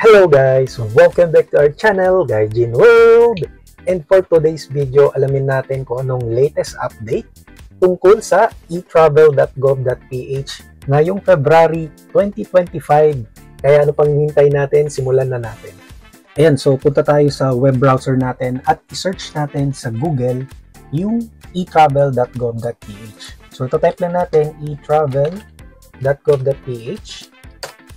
Hello guys! Welcome back to our channel, Gaijin World! And for today's video, alamin natin kung anong latest update tungkol sa etravel.gov.ph ngayong February 2025. Kaya ano pang hintay natin, simulan na natin. Ayan, so punta tayo sa web browser natin at i-search natin sa Google yung etravel.gov.ph. So ito-type lang natin etravel.gov.ph.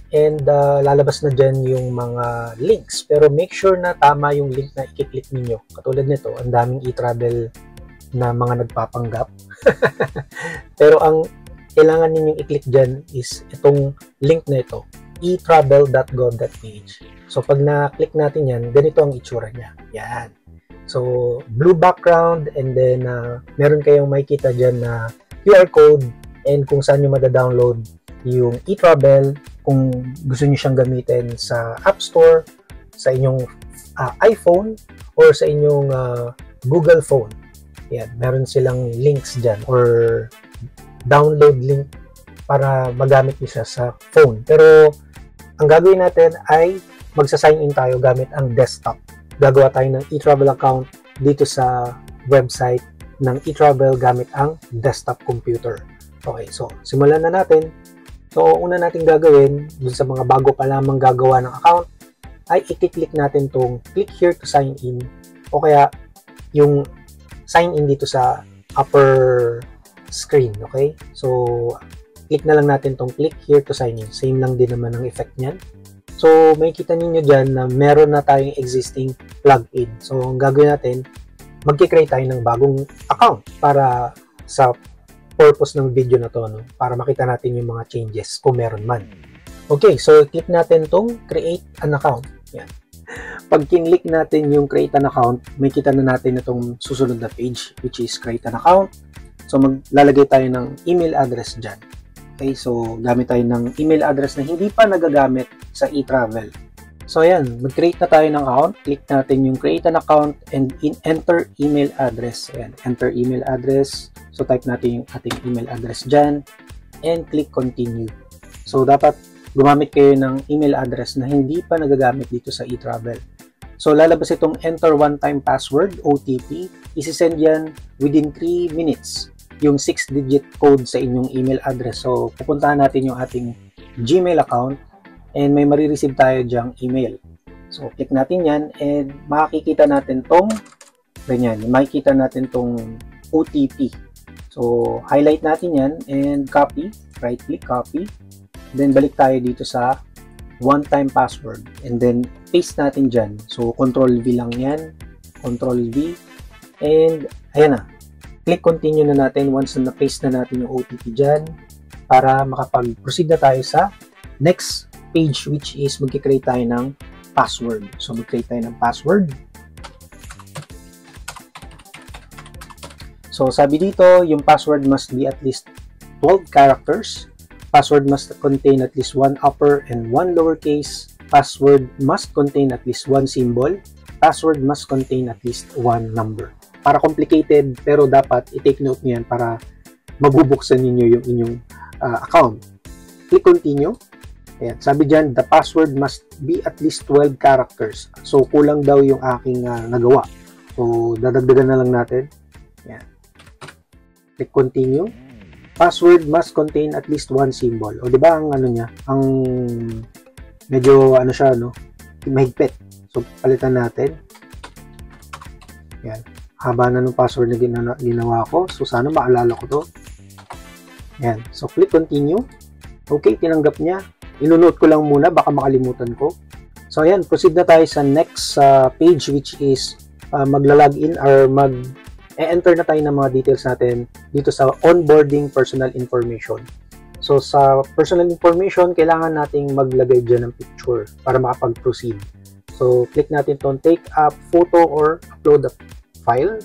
And lalabas na dyan yung mga links. Pero make sure na tama yung link na i-click ninyo. Katulad nito, ang daming e-travel na mga nagpapanggap. Pero ang kailangan ninyong i-click dyan is itong link na ito, etravel.gov.ph. So pag na-click natin yan, ganito ang itsura niya. Yan. So blue background and then meron kayong makikita dyan na QR code and kung saan nyo mada-download yung etravel kung gusto niyo siyang gamitin sa App Store, sa inyong iPhone, or sa inyong Google phone. Yan, meron silang links dyan or download link para magamit niyo siya sa phone. Pero ang gagawin natin ay magsa-sign in tayo gamit ang desktop. Gagawa tayo ng eTravel account dito sa website ng eTravel gamit ang desktop computer. Okay, so simulan na natin. So, una natin gagawin, dun sa mga bago pa lamang gagawa ng account, ay i-click natin tong click here to sign in o kaya yung sign in dito sa upper screen, okay? So, click na lang natin tong click here to sign in. Same lang din naman ang effect niyan. So, makikita ninyo dyan na meron na tayong existing plugin. So, ang gagawin natin, mag-create tayo ng bagong account para sa purpose ng video na to, no? Para makita natin yung mga changes kung meron man. Okay, so click natin tong create an account. Yan. Pag kinlik natin yung create an account, may kita na natin itong susunod na page which is create an account. So maglalagay tayo ng email address dyan. Okay, so gamit tayo ng email address na hindi pa nagagamit sa eTravel. So ayan, mag-create na tayo ng account. Click natin yung create an account and enter email address. Ayan, enter email address. So type natin yung ating email address dyan and click continue. So dapat gumamit kayo ng email address na hindi pa nagagamit dito sa eTravel. So lalabas itong enter one-time password, OTP. Isisend yan within 3 minutes yung 6-digit code sa inyong email address. So pupuntahan natin yung ating Gmail account and may marireceive tayo dyang email. So click natin yan and makikita natin tong ganyan. Makikita natin tong OTP. So, highlight natin yan and copy, right click, copy. Then, balik tayo dito sa one-time password. And then, paste natin dyan. So, Control V lang yan. Control V. And, ayan na. Click continue na natin once na paste na natin yung OTP dyan para makapag-proceed na tayo sa next page which is mag-create tayo ng password. So, mag-create tayo ng password. So, sabi dito, yung password must be at least 12 characters. Password must contain at least one upper and one lowercase. Password must contain at least one symbol. Password must contain at least one number. Para complicated, pero dapat i-take note niyan para mabubuksan ninyo yung inyong account. Click continue. Ayan, sabi dyan, the password must be at least 12 characters. So, kulang daw yung aking nagawa. So, dadagdagan na lang natin. Ayan. Click continue. Password must contain at least one symbol. O di ba ang ano niya, ang medyo ano siya no, mahigpit. So palitan natin. Yan. Haba na ng password na ginawa ko. So sana maalala ko to. Yan. So click continue. Okay, tinanggap niya. Ino-note ko lang muna baka makalimutan ko. So ayan, proceed na tayo sa next page which is magla-login or enter na tayo ng mga details natin dito sa onboarding personal information. So, sa personal information, kailangan nating maglagay dyan ng picture para makapag-proceed. So, click natin itong take a photo or upload a file.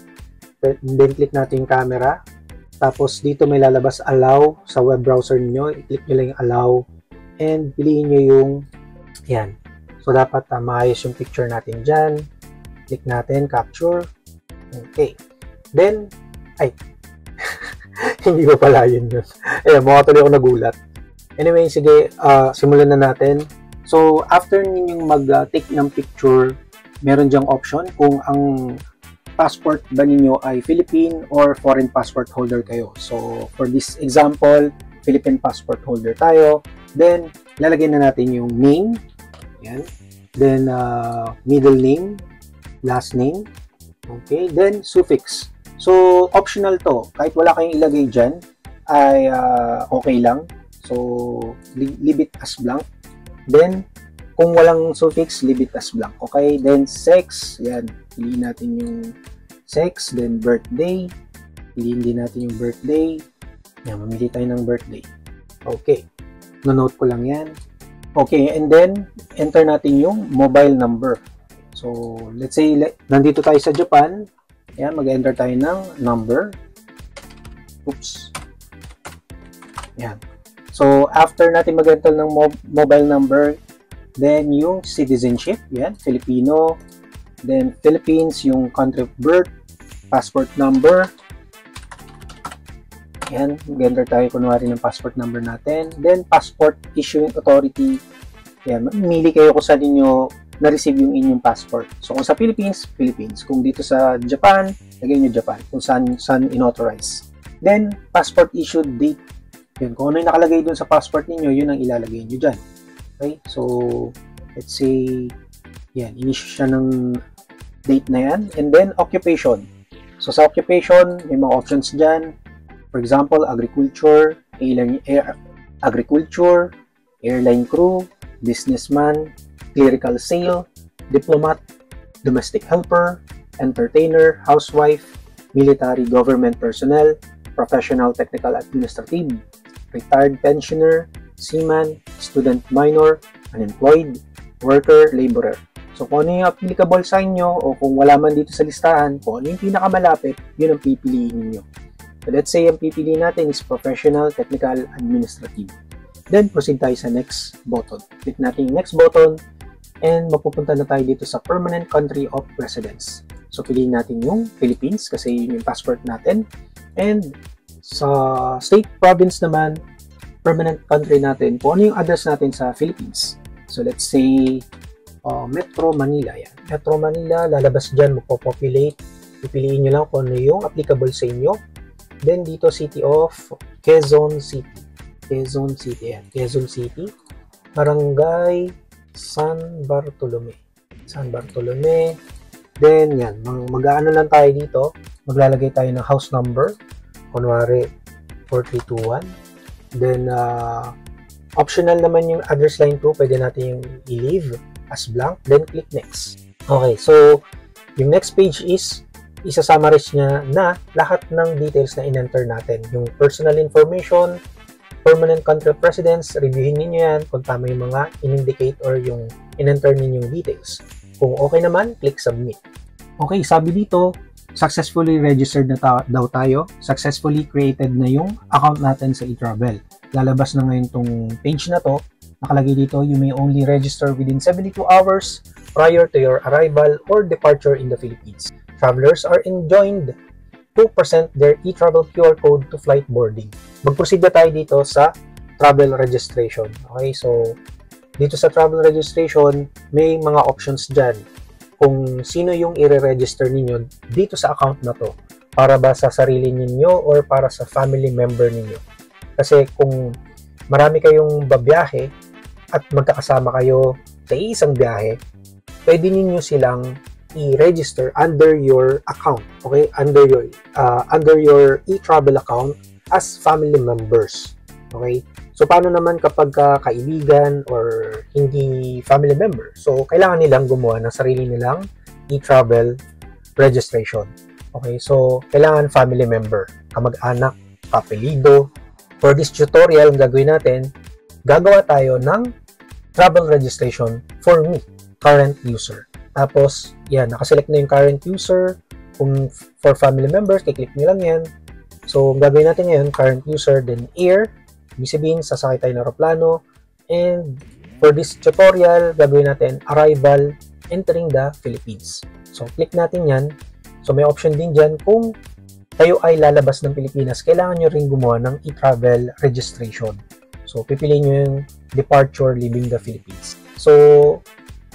Then, click natin yung camera. Tapos, dito may lalabas allow sa web browser niyo. I-click nyo lang yung allow and piliin nyo yung yan. So, dapat maayos yung picture natin dyan. Click natin, capture. Okay. Then, ay, hindi ko pala yun. Ayan, mga tuloy ako nagulat. Anyway, sige, simulan na natin. So, after ninyong mag-take ng picture, meron dyang option kung ang passport ba ninyo ay Philippine or foreign passport holder kayo. So, for this example, Philippine passport holder tayo. Then, lalagay na natin yung name. Yan. Then, middle name, last name. Okay. Then, suffix. So, optional to. Kahit wala kayong ilagay dyan, ay okay lang. So, leave it as blank. Then, kung walang suffix, leave it as blank. Okay? Then, sex. Yan. Piliin natin yung sex. Then, birthday. Piliin din natin yung birthday. Yan. Mamili tayo ng birthday. Okay. No-note ko lang yan. Okay. And then, enter natin yung mobile number. So, let's say, nandito tayo sa Japan. Yan. Mag-enter tayo ng number. Oops. Yan. So, after natin mag-enter ng mobile number, then yung citizenship, yan, Filipino, then Philippines, yung country of birth, passport number, yan, mag-enter tayo kunwari ng passport number natin, then passport issuing authority, yan, mamili kayo kung saan ninyo na-receive yung inyong passport. So, kung sa Philippines, Philippines. Kung dito sa Japan, lagay nyo Japan, kung saan in-authorize. Then, passport issued date. Yun, kung ano yung nakalagay dun sa passport ninyo, yun ang ilalagay nyo dyan. Okay? So, let's say, yan, in-issue siya ng date na yan. And then, occupation. So, sa occupation, may mga options dyan. For example, agriculture, airline crew, businessman, clerical sale, diplomat, domestic helper, entertainer, housewife, military government personnel, professional technical administrative, retired pensioner, seaman, student minor, unemployed, worker, laborer. So, kung ano yung applicable sa inyo o kung wala man dito sa listahan, kung ano yung pinakamalapit, yun ang pipiliin ninyo. So, let's say ang pipiliin natin is professional, technical, administrative. Then, proceed tayo sa next button. Click natin yung next button and mapupunta na tayo dito sa permanent country of residence. So, piliin natin yung Philippines kasi yun yung passport natin. And sa state province naman, permanent country natin, kung ano yung address natin sa Philippines. So, let's say, Metro Manila. Yan. Metro Manila, lalabas dyan, magpo-populate. Pipiliin nyo lang kung ano yung applicable sa inyo. Then, dito, city of Quezon City. Quezon City. Yan. Quezon City. Barangay San Bartolome. San Bartolome. Then, yan. Mag-ano lang tayo dito. Maglalagay tayo ng house number. Kunwari, 4321. Then, optional naman yung address line 2. Pwede natin yung i-leave as blank. Then, click next. Okay, so, yung next page is, isa-summarize niya na lahat ng details na in-enter natin. Yung personal information, permanent country of residence, reviewin ninyo yan kung tama yung mga in-indicate or yung in-enter ninyong details. Kung okay naman, click submit. Okay, sabi dito, successfully registered na daw tayo. Successfully created na yung account natin sa eTravel. Lalabas na ngayon tong page na to. Nakalagay dito, you may only register within 72 hours prior to your arrival or departure in the Philippines. Travelers are enjoined to present their eTravel QR code to flight boarding. Mag-proceed na tayo dito sa travel registration. Okay, so dito sa travel registration, may mga options dyan. Kung sino yung i-register ninyo dito sa account na to. Para ba sa sarili ninyo or para sa family member ninyo. Kasi kung marami kayong babiyahe at magkakasama kayo sa isang biyahe, pwede ninyo silang i-register under your account. Okay? Under your eTravel account as family members. Okay? So, paano naman kapag kaibigan or hindi family member? So, kailangan nilang gumawa ng sarili nilang eTravel registration. Okay? So, kailangan family member, kamag-anak, kapelido. For this tutorial, ang gagawin natin, gagawa tayo ng travel registration for me, current user. Tapos, yan, nakaselect na yung current user. Kung for family members, kiklik nyo lang yan. So, ang gagawin natin ngayon, current user, then air. Ibig sabihin, sasakay tayo ng aeroplano. And for this tutorial, gagawin natin arrival, entering the Philippines. So, click natin yan. So, may option din dyan kung kayo ay lalabas ng Pilipinas, kailangan nyo rin gumawa ng eTravel registration. So, pipiliin nyo yung departure leaving the Philippines. So,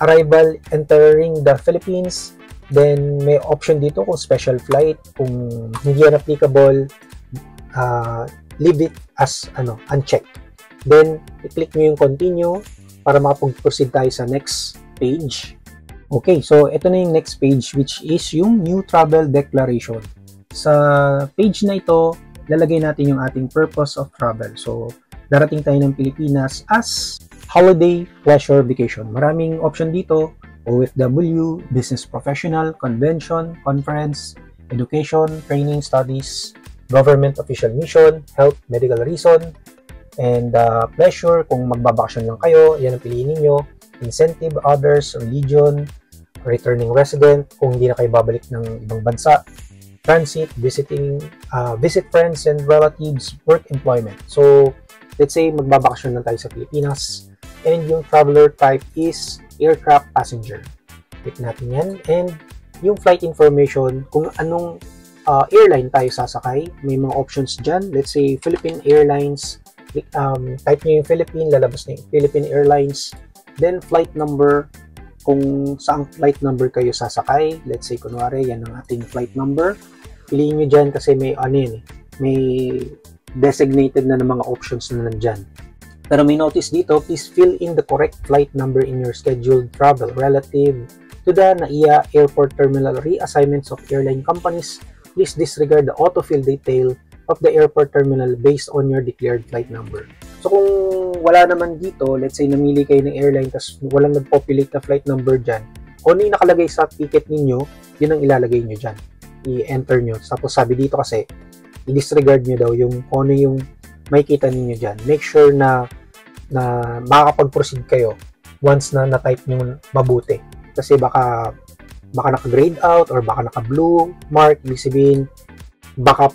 arrival entering the Philippines, then may option dito kung special flight, kung hindi yan applicable, leave it as unchecked. Then, i-click nyo yung continue para makapag-proceed tayo sa next page. Okay, so ito na yung next page, which is yung new travel declaration. Sa page na ito, lalagay natin yung ating purpose of travel. So, darating tayo ng Pilipinas as holiday, pleasure, vacation. Maraming option dito: OFW, business professional, convention, conference, education, training, studies, government official mission, health, medical reason, and pleasure, kung magbabakasyon lang kayo, yan ang piliin ninyo. Incentive, others, religion, returning resident, kung hindi na kayo babalik ng ibang bansa, transit, visit friends and relatives, work, employment. So, let's say magbabakasyon lang tayo sa Pilipinas, and yung traveler type is aircraft passenger. Click natin yan, and yung flight information, kung anong airline tayo sasakay, may mga options dyan. Let's say Philippine Airlines, type nyo yung Philippine, lalabas na yung Philippine Airlines, then flight number, kung saang flight number kayo sasakay. Let's say, kunwari, yan ang ating flight number. Piliin nyo dyan kasi may may designated na ng mga options na nandyan. Pero may notice dito, please fill in the correct flight number in your scheduled travel relative to the NAIA Airport Terminal reassignments of airline companies. Please disregard the autofill detail of the airport terminal based on your declared flight number. So kung wala naman dito, let's say namili kayo ng airline tapos walang nag-populate na flight number dyan, kung ano yung nakalagay sa ticket ninyo, yun ang ilalagay nyo dyan. I-enter nyo. Tapos sabi dito kasi, i-disregard nyo daw yung kung ano yung makikita ninyo dyan. Make sure na makakapag-proceed kayo once na na-type nyo mabuti. Kasi baka naka-grade out or baka naka-blue mark, ibig sabihin, baka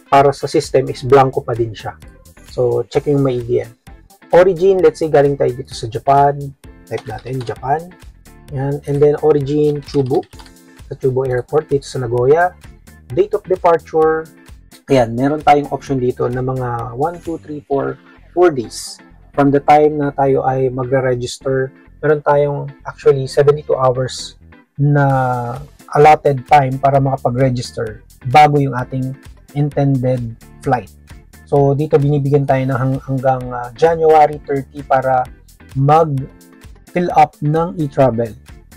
para sa system is blanco pa din siya. So, check yung maigi yan. Origin, let's say galing tayo dito sa Japan. Type natin, Japan. Yan. And then, origin, Chubu. Sa Chubu Airport, dito sa Nagoya. Date of departure. Ayan, meron tayong option dito na mga 1, 2, 3, 4 days. From the time na tayo ay magre-register, meron tayong actually 72 hours na allotted time para makapag-register bago yung ating intended flight. So, dito binibigyan tayo ng hanggang January 30 para mag-fill up ng e-travel.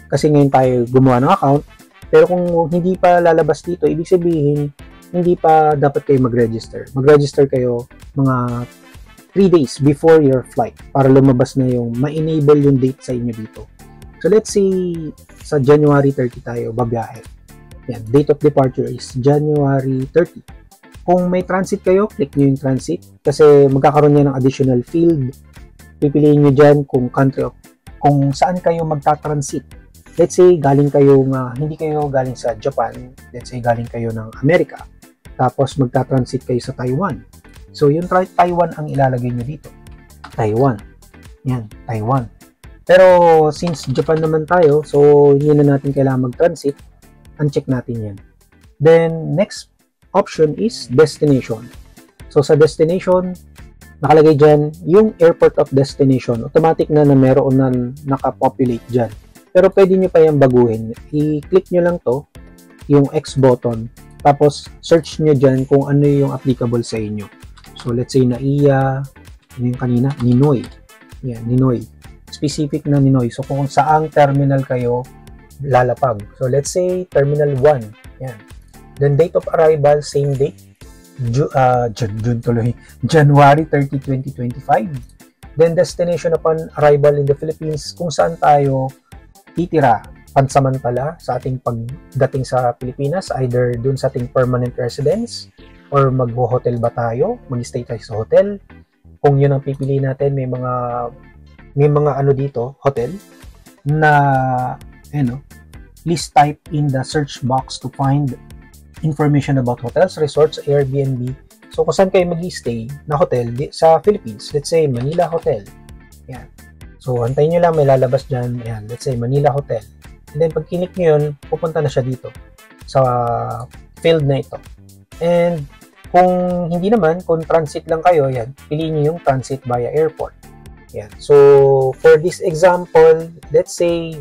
Kasi ngayon tayo gumawa ng account, pero kung hindi pa lalabas dito, ibig sabihin, hindi pa dapat kayo mag-register. Mag-register kayo mga 3 days before your flight para lumabas na yung ma-enable yung date sa inyo dito. So, let's say sa January 30 tayo babiyahe. Yan, date of departure is January 30. Kung may transit kayo, click nyo yung transit kasi magkakaroon niya ng additional field. Pipiliin nyo dyan kung kung saan kayo magta-transit. Let's say, hindi kayo galing sa Japan. Let's say, galing kayo ng Amerika. Tapos, magta-transit kayo sa Taiwan. So, yung Taiwan ang ilalagay nyo dito. Taiwan. Yan, Taiwan. Pero, since Japan naman tayo, so, hindi na natin kailangan mag-transit. Uncheck natin yan. Then, next option is destination. So, sa destination, nakalagay dyan yung airport of destination. Automatic na meron na nakapopulate dyan. Pero pwede nyo pa yung baguhin. I-click nyo lang to, yung X button. Tapos, search nyo dyan kung ano yung applicable sa inyo. So, let's say, NAIA, ano yung kanina? Ninoy. Yan, Ninoy. Specific na Ninoy. So, kung saang terminal kayo lalapag. So, let's say, Terminal 1. Yan. Then, date of arrival, same date. January 30, 2025. Then, destination upon arrival in the Philippines, kung saan tayo titira pansamantala sa ating pagdating sa Pilipinas, either dun sa ating permanent residence or mag-hotel ba tayo, mag-stay tayo sa hotel. Kung yun ang pipiliin natin, may mga ano dito, hotel, na, please type in the search box to find information about hotels, resorts, Airbnb. So, kung saan kayo mag-stay na hotel sa Philippines, let's say, Manila Hotel. Yan. So, antayin nyo lang, may lalabas dyan. Yan, let's say, Manila Hotel. And then, pag kinik nyo yun, pupunta na siya dito sa field na ito. And, kung hindi naman, kung transit lang kayo, yan, piliin nyo yung transit via airport. Yan. So, for this example, let's say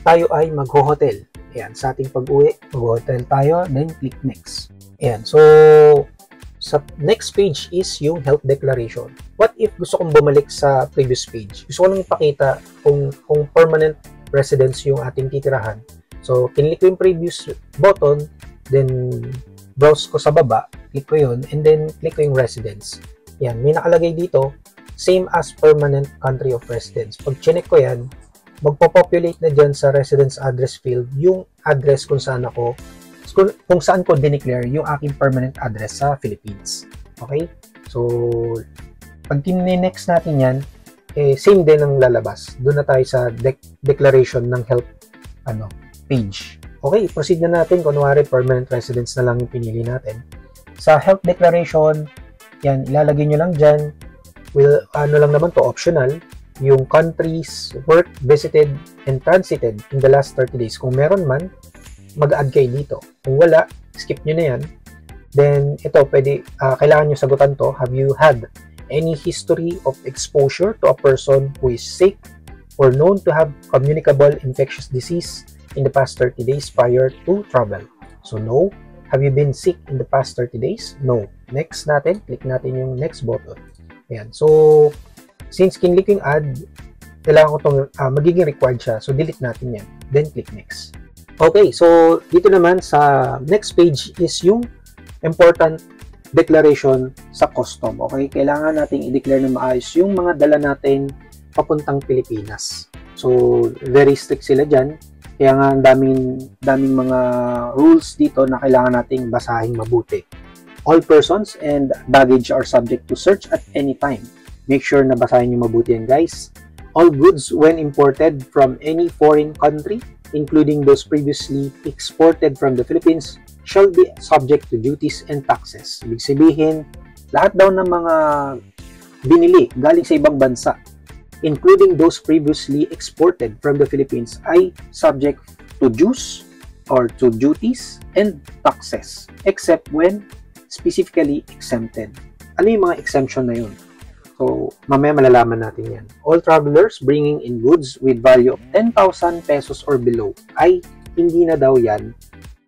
tayo ay mag-hotel. Yan. Sa ating pag-uwi, mag-hotel tayo, then click next. Yan. So, sa next page is yung health declaration. What if gusto kong bumalik sa previous page? Gusto ko lang ipakita kung permanent residence yung ating titirahan. So, kinlik ko yung previous button, then browse ko sa baba, click ko yun, and then click ko yung residence. Yan, may nakalagay dito, same as permanent country of residence. Pag chinek ko yan, magpo-populate na dyan sa residence address field yung address kung saan ko dineclare yung aking permanent address sa Philippines. Okay? So, pag next natin yan, same din ang lalabas. Doon na tayo sa declaration ng health page. Okay, proceed na natin. Kunwari, permanent residence na lang yung pinili natin. Sa health declaration, yan, ilalagay nyo lang dyan. Lang naman to, optional. Yung countries, work, visited, and transited in the last 30 days. Kung meron man, mag-add kayo dito. Kung wala, skip nyo na yan. Then, ito, kailangan nyo sagutan to. Have you had any history of exposure to a person who is sick or known to have communicable infectious disease in the past 30 days prior to travel? So, no. Have you been sick in the past 30 days? No. Next natin, click natin yung next button. Ayan. So, since kinlik yung add, kailangan ko itong magiging required siya. So, delete natin yan. Then, click next. Okay. So, dito naman sa next page is yung important declaration sa custom. Okay? Kailangan nating i-declare na maayos yung mga dala nating papuntang Pilipinas. So, very strict sila dyan. Kaya nga, daming mga rules dito na kailangan nating basahin mabuti. All persons and baggage are subject to search at any time. Make sure na basahin nyo mabuti yan, guys. All goods when imported from any foreign country, including those previously exported from the Philippines, shall be subject to duties and taxes. Ibig sabihin, lahat daw ng mga binili galing sa ibang bansa, including those previously exported from the Philippines, ay subject to dues or to duties and taxes, except when specifically exempted. Ano yung mga exemption na yun? So, mamaya malalaman natin yan. All travelers bringing in goods with value of 10,000 pesos or below ay hindi na daw yan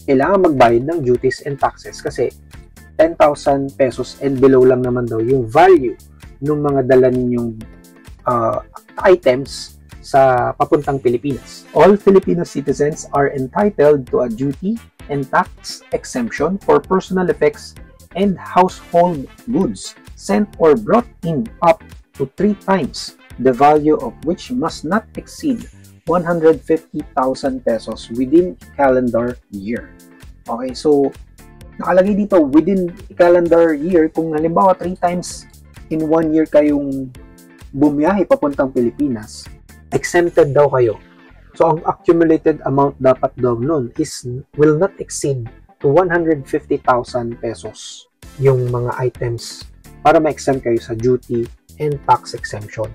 kailangan magbayad ng duties and taxes kasi 10,000 pesos and below lang naman daw yung value ng mga dala ninyong items sa papuntang Pilipinas. All Filipino citizens are entitled to a duty and tax exemption for personal effects and household goods sent or brought in up to 3 times the value of which must not exceed 150,000 pesos within a calendar year. Okay, so nakalagay dito within a calendar year. Kung halimbawa 3 times in 1 year kayong bumiyahe papuntang Pilipinas, exempted daw kayo. So, ang accumulated amount dapat daw nun will not exceed to 150,000 pesos yung mga items para ma-exempt kayo sa duty and tax exemption.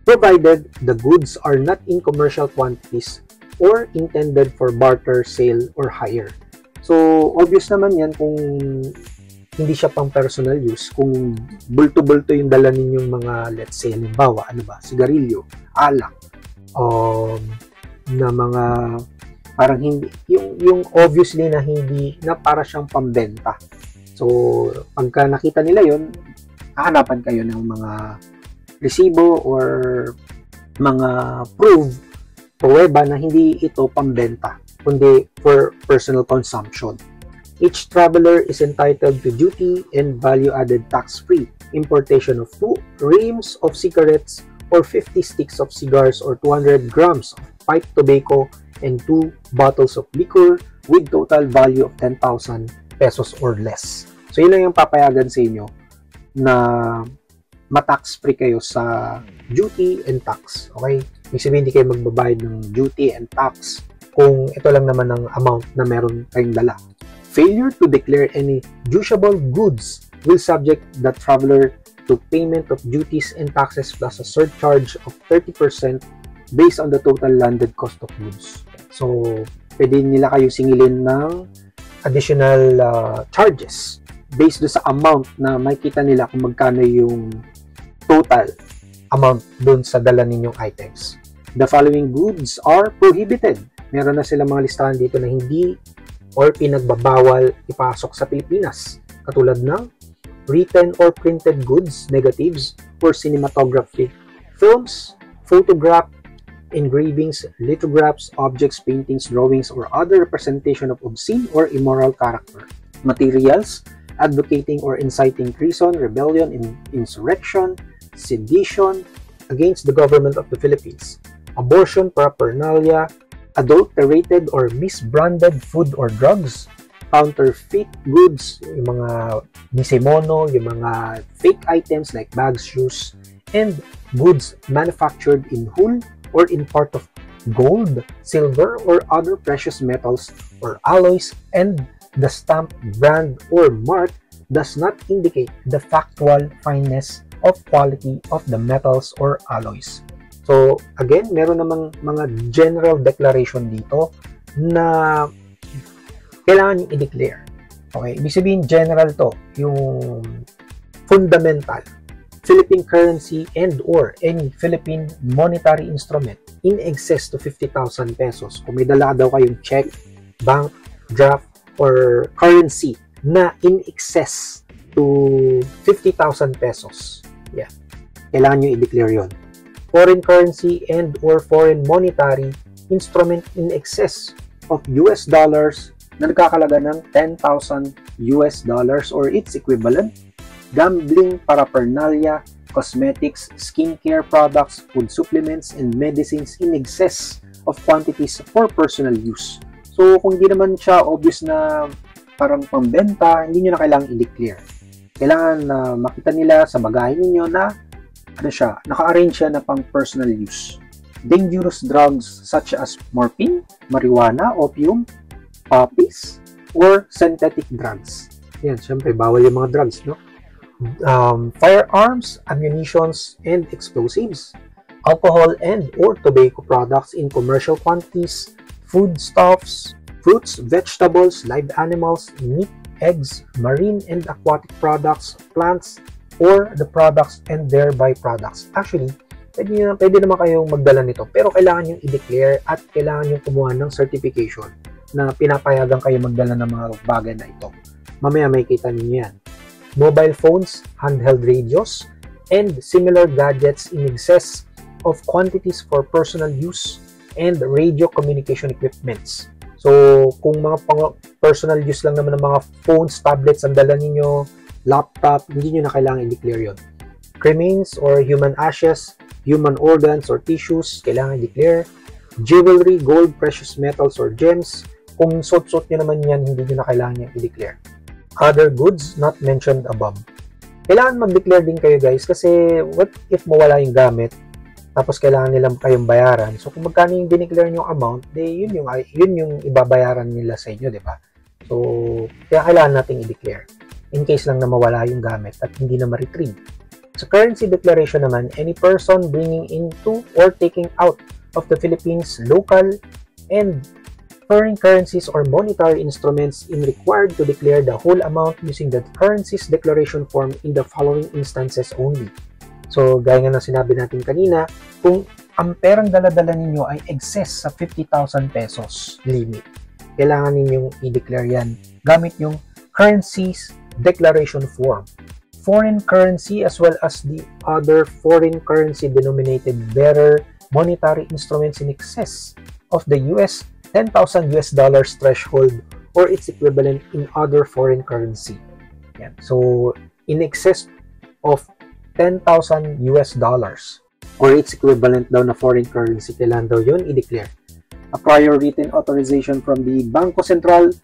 Provided the goods are not in commercial quantities or intended for barter, sale, or hire. So, obvious naman yan kung hindi siya pang personal use. Kung bulto-bulto yung dala ninyong mga, let's say, halimbawa, sigarilyo, alak, na mga parang hindi, yung obviously na hindi, na para siyang pambenta. So, pagka nakita nila yon, hahanapan kayo ng mga resibo or mga proof, pruweba na hindi ito pambenta, kundi for personal consumption. Each traveler is entitled to duty and value-added tax-free importation of 2 reams of cigarettes or 50 sticks of cigars or 200 grams of pipe tobacco and 2 bottles of liquor with total value of 10,000 pesos or less. So, yun lang yung papayagan sa inyo na ma-tax-free kayo sa duty and tax. Okay? Ibig sabihin, hindi kayo magbabayad ng duty and tax kung ito lang naman ang amount na meron kayong dala. Failure to declare any dueable goods will subject the traveler to payment of duties and taxes plus a surcharge of 30% based on the total landed cost of goods. So, pwede nila kayo singilin ng additional charges based do sa amount na makita nila kung magkano yung total amount dun sa dala ninyong items. The following goods are prohibited. Meron na silang mga listahan dito na hindi or pinagbabawal ipasok sa Pilipinas. Katulad ng written or printed goods, negatives, or cinematography, films, photograph, engravings, lithographs, objects, paintings, drawings, or other representation of obscene or immoral character. Materials, advocating or inciting treason, rebellion, insurrection, sedition against the government of the Philippines. Abortion, paraphernalia, adulterated or misbranded food or drugs, counterfeit goods, yung mga bisemono, yung mga fake items like bags, shoes, and goods manufactured in whole or in part of gold, silver, or other precious metals or alloys, and the stamp, brand, or mark does not indicate the factual fineness of quality of the metals or alloys. So, again, meron namang mga general declaration dito na kailangan yung i-declare. Okay, ibig sabihin general to, yung fundamental, Philippine currency and or any Philippine monetary instrument in excess to 50,000 pesos. Kung may dala daw kayong check, bank, draft, or currency na in excess to 50,000 pesos. Yeah, kailangan nyo i-declare yun. Foreign currency and or foreign monetary instrument in excess of US dollars na nagkakalaga ng 10,000 US dollars or its equivalent, gambling, paraphernalia, cosmetics, skincare products, food supplements, and medicines in excess of quantities for personal use. So, kung hindi naman siya obvious na parang pambenta, hindi nyo na kailangang i-declare. Kailangan na makita nila sa bagahe ninyo na naka-arrange siya na pang personal use. Dangerous drugs such as morphine, marijuana, opium, poppies, or synthetic drugs. Yan, syempre, bawal yung mga drugs, no? Firearms, ammunitions, and explosives. Alcohol and or tobacco products in commercial quantities, foodstuffs, fruits, vegetables, live animals, meat, eggs, marine and aquatic products, plants, or the products and their byproducts. Actually, pwede naman kayong magdala nito, pero kailangan yung i-declare at kailangan yung kumuha ng certification na pinapayagan kayo magdala ng mga bagay na ito. Mamaya may kita ninyo yan. Mobile phones, handheld radios, and similar gadgets in excess of quantities for personal use and radio communication equipments. So, kung mga personal use lang naman ng mga phones, tablets ang dala ninyo, laptop, hindi nyo na kailangan i-declare yun. Cremains or human ashes, human organs or tissues, kailangan i-declare. Jewelry, gold, precious metals or gems, kung suot-suot nyo naman yan, hindi nyo na kailangan yung i-declare. Other goods not mentioned above. Kailangan mag-declare din kayo guys kasi what if mawala yung gamit tapos kailangan nilang kayong bayaran. So kung magkano yung dineclare yung amount, yun yung ibabayaran nila sa inyo, di ba? So kaya kailangan nating i-declare in case lang na mawala yung gamit at hindi na ma-retrieve. Sa currency declaration naman, any person bringing into or taking out of the Philippines local and foreign currencies or monetary instruments is required to declare the whole amount using the currencies declaration form in the following instances only. So, gaya nga ng sinabi natin kanina, kung ang perang dala-dala ninyo ay excess sa 50,000 pesos limit, kailangan ninyong i-declare yan gamit yung currencies declaration form. Foreign currency as well as the other foreign currency denominated bearer monetary instruments in excess of the $10,000 US dollars threshold or its equivalent in other foreign currency. Yan. So, in excess of 10,000 US dollars or its equivalent daw na foreign currency, kailan daw yun i-declare. A prior written authorization from the Bangko Sentral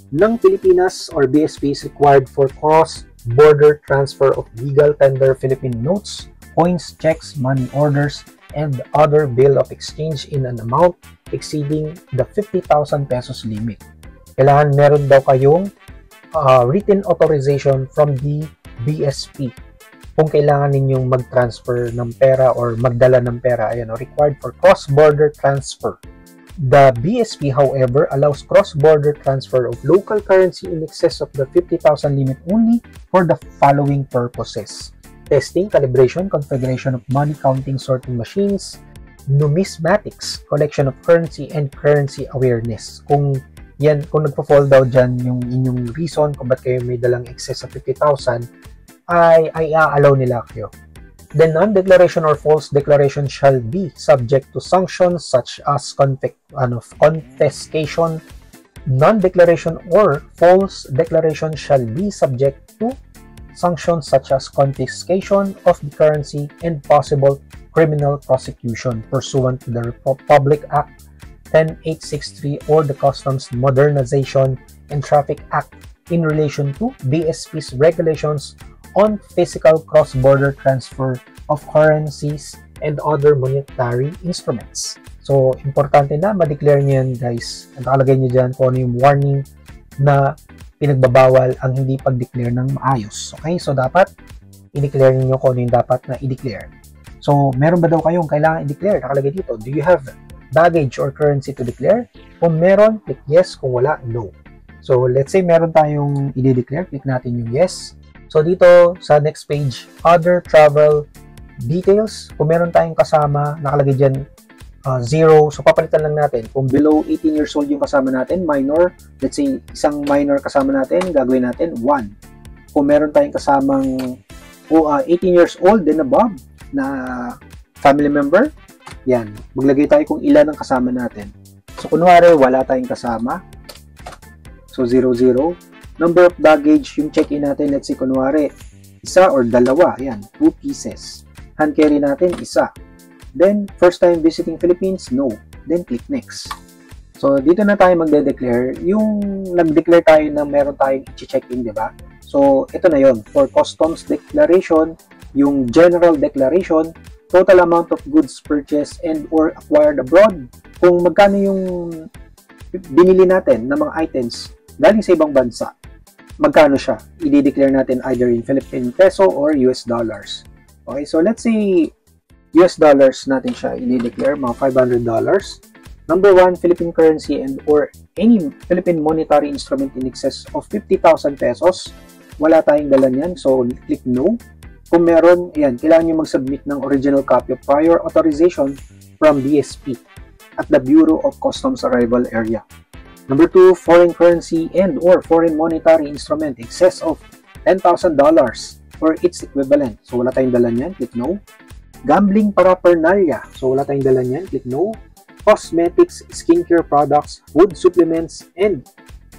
ng Pilipinas or BSP is required for cross-border transfer of legal tender Philippine notes, coins, checks, money orders, and other bill of exchange in an amount exceeding the 50,000 pesos limit. Kailangan meron daw kayong written authorization from the BSP kung kailangan ninyong mag-transfer ng pera or magdala ng pera. Ayan, required for cross-border transfer. The BSP, however, allows cross-border transfer of local currency in excess of the 50,000 limit only for the following purposes. testing, calibration, configuration of money counting sorting machines, numismatics, collection of currency, and currency awareness. Kung nagpo-fall down dyan yung inyong reason kung ba't kayo may dalang excess sa 50,000, ay allow nila kayo. The non-declaration or false declaration shall be subject to sanctions such as confiscation. Non-declaration or false declaration shall be subject to sanctions such as confiscation of the currency and possible criminal prosecution pursuant to the Republic Act 10863 or the Customs Modernization and Traffic Act in relation to BSP's regulations on physical cross-border transfer of currencies and other monetary instruments. So, importante na ma-declare nyo yan, guys. Nakalagay nyo dyan kung ano yung warning na pinagbabawal ang hindi pag-declare ng maayos. Okay? So, dapat i-declare nyo kung ano yung dapat na i-declare. So, meron ba daw kayong kailangan i-declare? Nakalagay dito, do you have baggage or currency to declare? Kung meron, click yes. Kung wala, no. So, let's say meron tayong i-declare. Click natin yung yes. So, dito sa next page, other travel details. Kung meron tayong kasama, nakalagay dyan 0. So, papalitan lang natin. Kung below 18 years old yung kasama natin, minor, let's say, isang minor kasama natin, gagawin natin 1. Kung meron tayong kasamang 18 years old and above na family member, yan. Maglagay tayo kung ilan ang kasama natin. So, kunwari, wala tayong kasama. So, 0, 0. Number of baggage, yung check-in natin, let's say, kunwari, isa or dalawa. Yan, 2 pieces. Hand carry natin, isa. Then, first time visiting Philippines, no. Then, click next. So, dito na tayo magde-declare. Yung nag-declare tayo na meron tayong i-check-in, di ba? So, ito na yon. For customs declaration, yung general declaration, total amount of goods purchased and or acquired abroad. Kung magkano yung binili natin ng mga items galing sa ibang bansa, magkano siya? I-declare natin either in Philippine peso or US dollars. Okay, so let's say US dollars natin siya i-declare, mga $500. Number 1, Philippine currency and or any Philippine monetary instrument in excess of 50,000 pesos. Wala tayong dala niyan, so click no. Kung meron, yan, kailangan nyo mag-submit ng original copy of prior authorization from BSP at the Bureau of Customs Arrival Area. Number 2, foreign currency and or foreign monetary instrument excess of $10,000 or its equivalent. So, wala tayong dala niyan, click no. Gambling paraphernalia. So, wala tayong dala niyan, click no. Cosmetics, skincare products, food supplements, and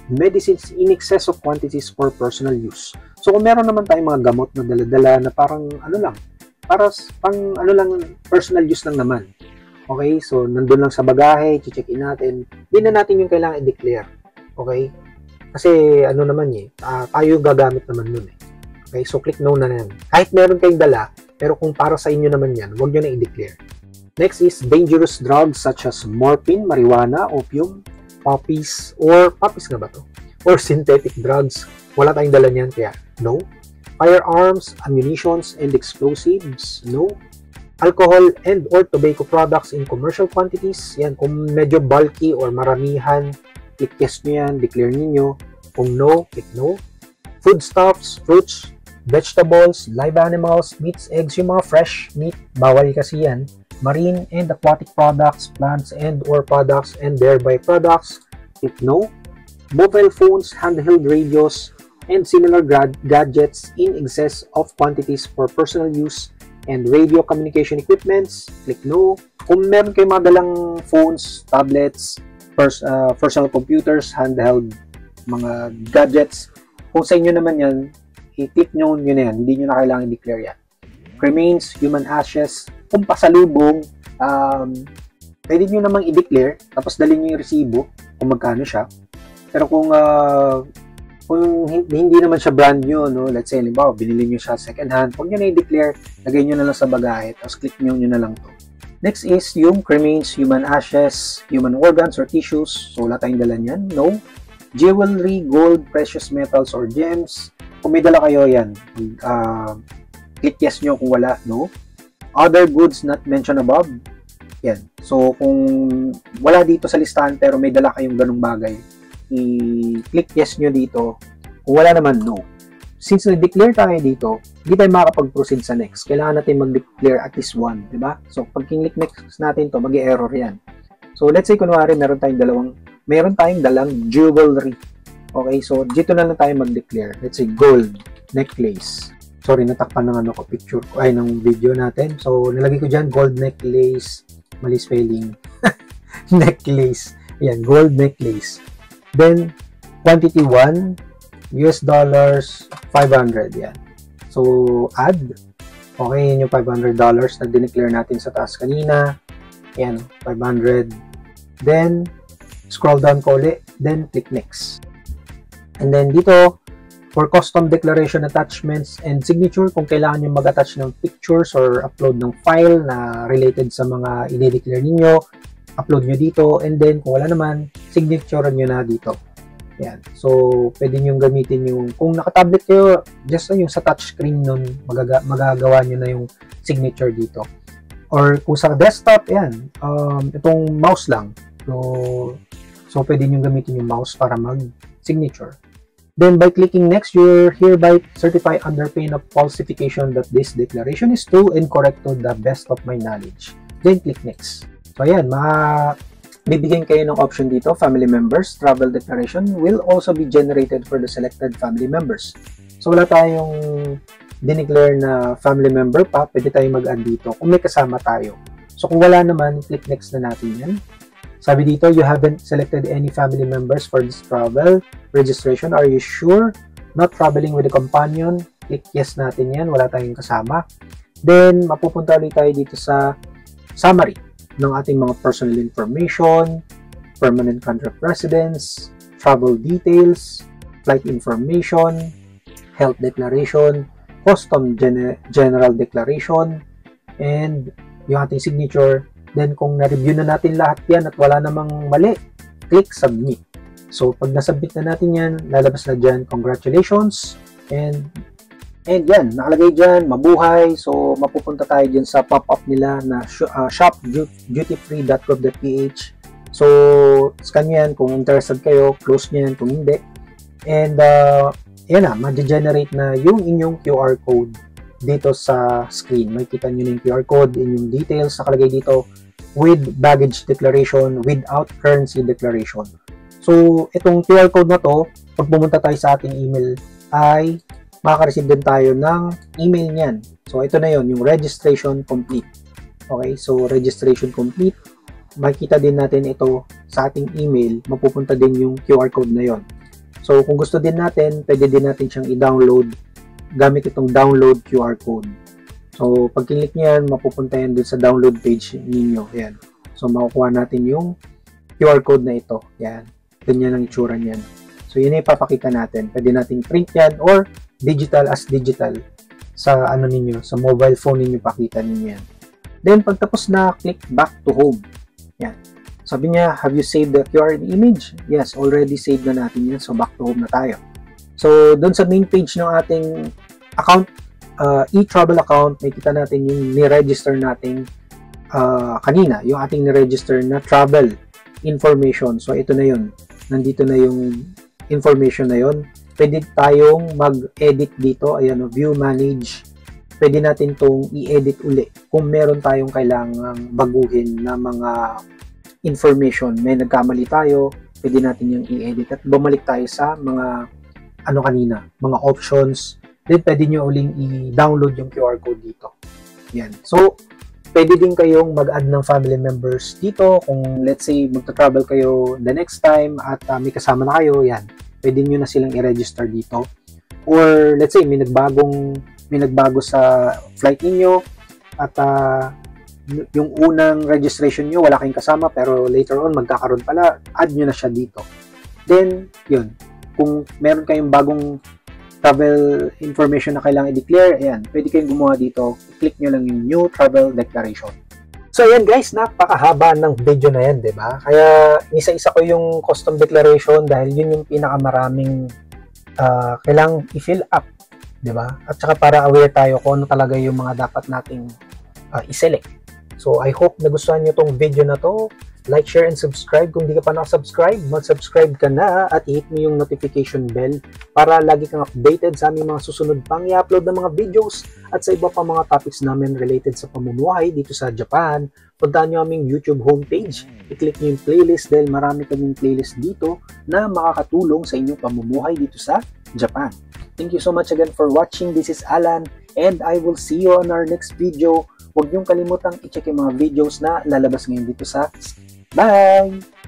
medicines in excess of quantities for personal use. So, kung meron naman tayong mga gamot na dala-dala na parang ano lang, para pang ano lang, personal use lang naman. Okay, so nandun lang sa bagahe, check-in natin. Hindi na natin yung kailangan i-declare. Okay? Kasi ano naman tayo gagamit naman nun Okay, so click no na yan. Kahit meron kayong dala, pero kung para sa inyo naman yan, huwag nyo na i-declare. Next is dangerous drugs such as morphine, marijuana, opium, poppies nga ba to? Or synthetic drugs. Wala tayong dala niyan, kaya no. Firearms, ammunitions, and explosives, no. Alcohol and or tobacco products in commercial quantities, yan. Kung medyo bulky or maramihan, click yes nyo yan, declare niyo. Kung no, click no. Foodstuffs, fruits, vegetables, live animals, meats, eggs, yung mga fresh meat, bawal kasi yan. Marine and aquatic products, plants and or products and thereby products, click no. Mobile phones, handheld radios, and similar gadgets in excess of quantities for personal use and radio communication equipments, click no. Kung meron kayong mga dalang phones, tablets, personal computers, handheld, mga gadgets, kung sa inyo naman yan, i-click nyo yun na yan, hindi nyo na kailangan i-declare yan. Remains, human ashes, kung pasalubong, pwede nyo namang i-declare, tapos dalhin nyo yung resibo, kung magkano siya. Pero kung hindi naman siya brand new, no? Let's say, halimbawa, binili nyo siya second hand, huwag nyo na i-declare, lagay nyo na lang sa bagahe, tapos click nyo na lang to. Next is yung remains, human ashes, human organs or tissues, so wala tayong dala niyan, no. Jewelry, gold, precious metals or gems, kung may dala kayo yan, click yes nyo, kung wala, no. Other goods not mentioned above, yan. So, kung wala dito sa listahan pero may dala kayong ganung bagay, i-click yes nyo dito. Kung wala naman, no. since na-declare tayo dito, hindi tayo makakapag-proceed sa next. Kailangan natin mag-declare at least one, di ba? So, pag kinlik next natin to, mag-error yan. So, let's say, kunwari, meron tayong dalang jewelry. Okay, so, dito na lang tayo mag-declare. Let's say, gold necklace. Sorry, natakpan ng picture ko, ng video natin. So, nilagay ko dyan, gold necklace, mali spelling, necklace. Ayan, gold necklace. Then, quantity 1, US dollars, 500. Yan. So, add. Okay, yun yung $500 na dineclare natin sa taas kanina. Yan, 500. Then, scroll down ko ulit. Then, click next. And then, dito, for custom declaration attachments and signature, kung kailangan nyo mag-attach ng pictures or upload ng file na related sa mga i-declare ninyo, upload nyo dito. And then, kung wala naman, signature nyo na dito. Yan. So, pwede nyo gamitin yung, kung naka-tablet kayo, just yung sa touchscreen nun, magagawa nyo na yung signature dito. Or kung sa desktop, yan, itong mouse lang. So pwede nyo gamitin yung mouse para mag-signature. Then, by clicking next, you're hereby certified under pain of falsification that this declaration is true and correct to the best of my knowledge. Then, click next. So, ayan, bibigyan kayo ng option dito, family members, travel declaration will also be generated for the selected family members. So, wala tayong dineclare na family member pa, pwede tayong mag-add dito kung may kasama tayo. So, kung wala naman, click next na natin yan. Sabi dito, you haven't selected any family members for this travel registration. Are you sure? Not traveling with a companion? Click yes natin yan. Wala tayong kasama. Then, mapupunta ulit tayo dito sa summary ng ating mga personal information, permanent country of residence, travel details, flight information, health declaration, custom general declaration, and yung ating signature. Then, kung na-review na natin lahat yan at wala namang mali, click submit. So, pag nasubmit na natin yan, lalabas na dyan, congratulations, and yan, nakalagay dyan, mabuhay. So, mapupunta tayo dyan sa pop-up nila na shopdutyfree.gov.ph. So, scan yan kung interested kayo, close nyo yan kung hindi. And, yan na, ma-generate na yung inyong QR code dito sa screen. Makikita nyo na yung QR code, inyong details, nakalagay dito with baggage declaration, without currency declaration. So, itong QR code na to, pag pumunta tayo sa ating email, ay makaka-receive din tayo ng email niyan. So, ito na yon, yung registration complete. Okay, so registration complete. Makikita din natin ito sa ating email, mapupunta din yung QR code na yon. So, kung gusto din natin, pwede din natin siyang i-download gamit itong download QR code. So, pag kinlik nyo yan, mapupunta yan dun sa download page ninyo. Yan. So, makukuha natin yung QR code na ito. Yan. Ganyan ang itsura niyan. So, yun ay ipapakita natin. Pwede natin print yan or digital as digital sa ninyo, sa mobile phone ninyo, pakita ninyo yan. Then, pagtapos na, click back to home. Yan. Sabi niya, have you saved the QR image? Yes, already saved na natin yan. So, back to home na tayo. So, doon sa main page ng ating account, e-travel account, may kita natin yung ni-register nating kanina, yung ating ni-register na travel information. So, ito na yun. Nandito na yung information na yun. Pwede tayong mag-edit dito. Ayan, view, manage. Pwede natin itong i-edit uli kung meron tayong kailangang baguhin na mga information. May nagkamali tayo, pwede natin yung i-edit at bumalik tayo sa mga kanina, mga options. Then, pwede nyo uling i-download yung QR code dito. Yan. So, pwede din kayong mag-add ng family members dito. Kung let's say, magta-travel kayo the next time at may kasama na kayo, yan. Pwede nyo na silang i-register dito. Or, let's say, may nagbago sa flight ninyo at yung unang registration nyo, wala kayong kasama, pero later on, magkakaroon pala, add nyo na siya dito. Then, yun. Kung meron kayong bagong travel information na kailangan i-declare, ayan, pwede kayong gumawa dito. I-click nyo lang yung new travel declaration. So, ayan guys, napakahaba ng video na yan, diba? Kaya, isa-isa ko yung custom declaration dahil yun yung pinakamaraming kailangang i-fill up, diba? At saka para aware tayo kung ano talaga yung mga dapat nating i-select. So, I hope nagustuhan nyo tong video na to. Like, share, and subscribe. Kung di ka pa nakasubscribe, mag-subscribe ka na at i-hit mo yung notification bell para lagi kang updated sa aming mga susunod pang i-upload na mga videos at sa iba pa mga topics namin related sa pamumuhay dito sa Japan. Puntaan nyo aming YouTube homepage. I-click nyo yung playlist dahil marami kaming playlist dito na makakatulong sa inyong pamumuhay dito sa Japan. Thank you so much again for watching. This is Alan and I will see you on our next video. Huwag niyong kalimutang i-check yung mga videos na lalabas ngayon dito sa Bye!